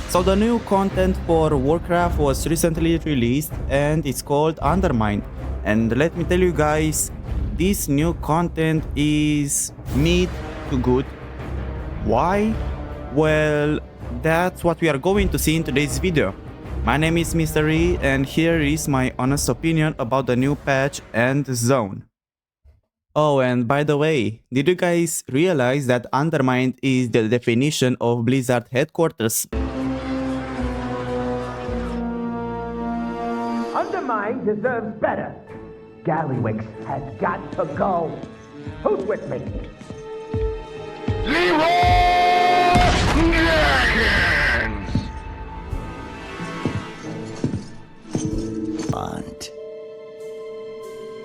So the new content for Warcraft was recently released and it's called Undermined. And let me tell you guys, this new content is mid to good. Why? Well, that's what we are going to see in today's video. My name is Mystery and here is my honest opinion about the new patch and zone. Oh, and by the way, did you guys realize that Undermined is the definition of Blizzard headquarters? Undermine deserves better. Gallywix has got to go. Who's with me?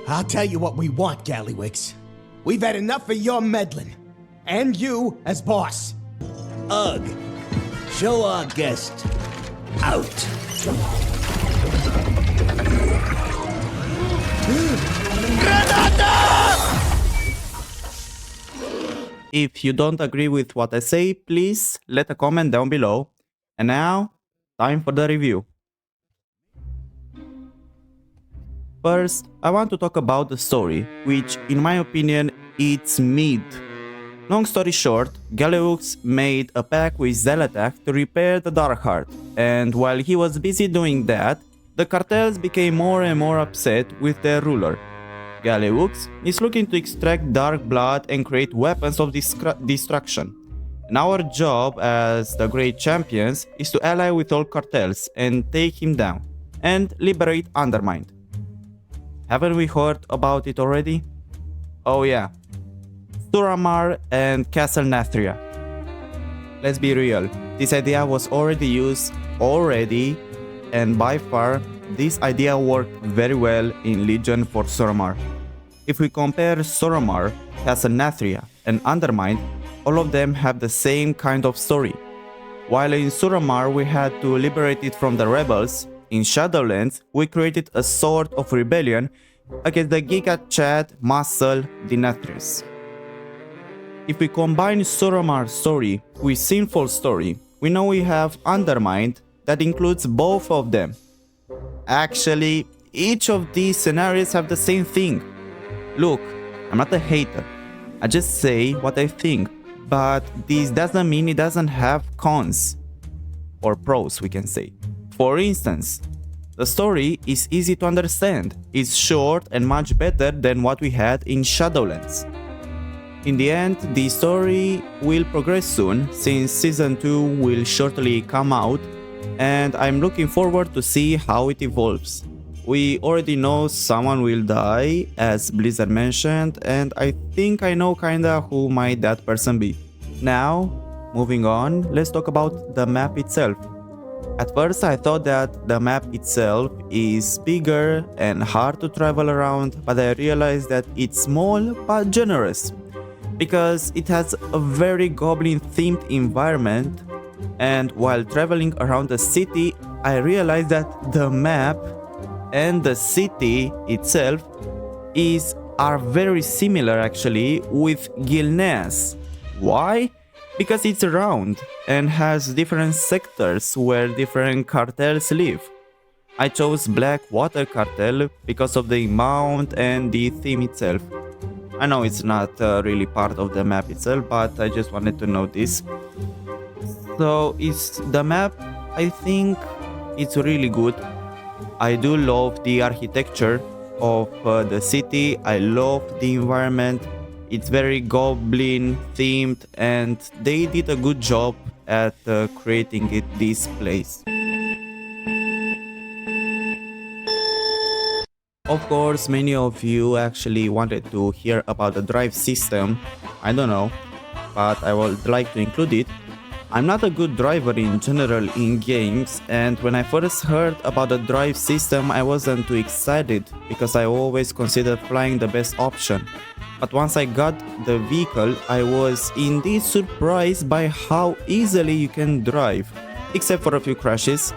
I'll tell you what we want, Gallywix. We've had enough of your meddling. And you as boss. Ugh. Show our guest out. If you don't agree with what I say, please let a comment down below. And now, time for the review. First, I want to talk about the story, which in my opinion, it's mid. Long story short, Gallywix made a pact with Xelatak to repair the Dark Heart, and while he was busy doing that, the cartels became more and more upset with their ruler. Gallywix is looking to extract dark blood and create weapons of destruction. And our job as the great champions is to ally with all cartels and take him down, and liberate Undermined. Haven't we heard about it already? Oh yeah, Suramar and Castle Nathria. Let's be real, this idea was already used and by far this idea worked very well in Legion for Suramar. If we compare Suramar, Castle Nathria and Undermined, all of them have the same kind of story. While in Suramar we had to liberate it from the rebels, in Shadowlands we created a sort of rebellion against the Giga Chad Muscle Denathrius. If we combine Suramar's story with Sinful's story, we know we have Undermined that includes both of them. Actually, each of these scenarios have the same thing. Look, I'm not a hater, I just say what I think, but this doesn't mean it doesn't have cons, or pros we can say. For instance, the story is easy to understand, it's short and much better than what we had in Shadowlands. In the end, the story will progress soon, since Season 2 will shortly come out, and I'm looking forward to see how it evolves. We already know someone will die, as Blizzard mentioned, and I think I know kinda who might that person be. Now, moving on, let's talk about the map itself. At first I thought that the map itself is bigger and hard to travel around, but I realized that it's small but generous, because it has a very goblin themed environment, and while traveling around the city I realized that the map and the city itself are very similar actually with Gilneas. Why? Because it's round and has different sectors where different cartels live. I chose Blackwater Cartel because of the amount and the theme itself. I know it's not really part of the map itself, but I just wanted to know this. So it's the map, I think it's really good. I do love the architecture of the city, I love the environment. It's very goblin themed and they did a good job at creating this place. Of course, many of you actually wanted to hear about the drive system. I don't know, but I would like to include it. I'm not a good driver in general in games, and when I first heard about the drive system I wasn't too excited because I always considered flying the best option. But once I got the vehicle, I was indeed surprised by how easily you can drive, except for a few crashes,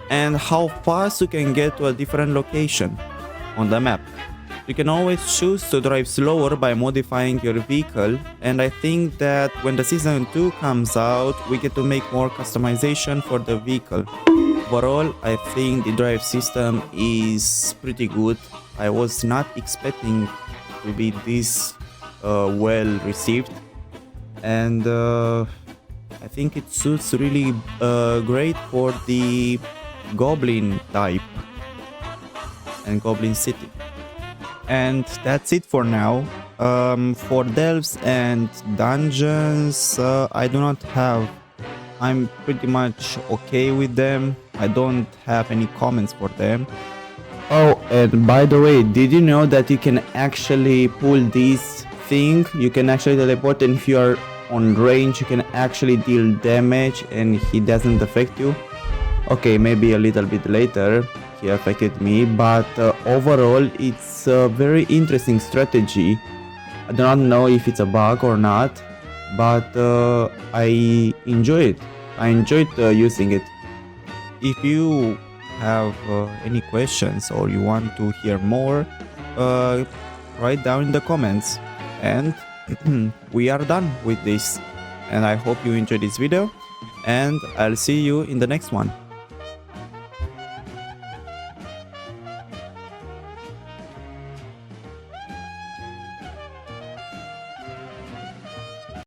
and how fast you can get to a different location on the map. You can always choose to drive slower by modifying your vehicle, and I think that when the season 2 comes out, we get to make more customization for the vehicle. Overall, I think the drive system is pretty good. I was not expecting to be this well received, and I think it suits really great for the Goblin type and Goblin City. And that's it for now. For delves and dungeons, I do not have. I'm pretty much okay with them. I don't have any comments for them. Oh, and by the way, did you know that you can actually pull this thing? You can actually teleport, and if you are on range, you can actually deal damage and he doesn't affect you. Okay, maybe a little bit later he affected me, but overall it's a very interesting strategy. I do not know if it's a bug or not, but I enjoy it. I enjoyed using it. If you have any questions or you want to hear more, write down in the comments. And we are done with this, and I hope you enjoyed this video, and I'll see you in the next one.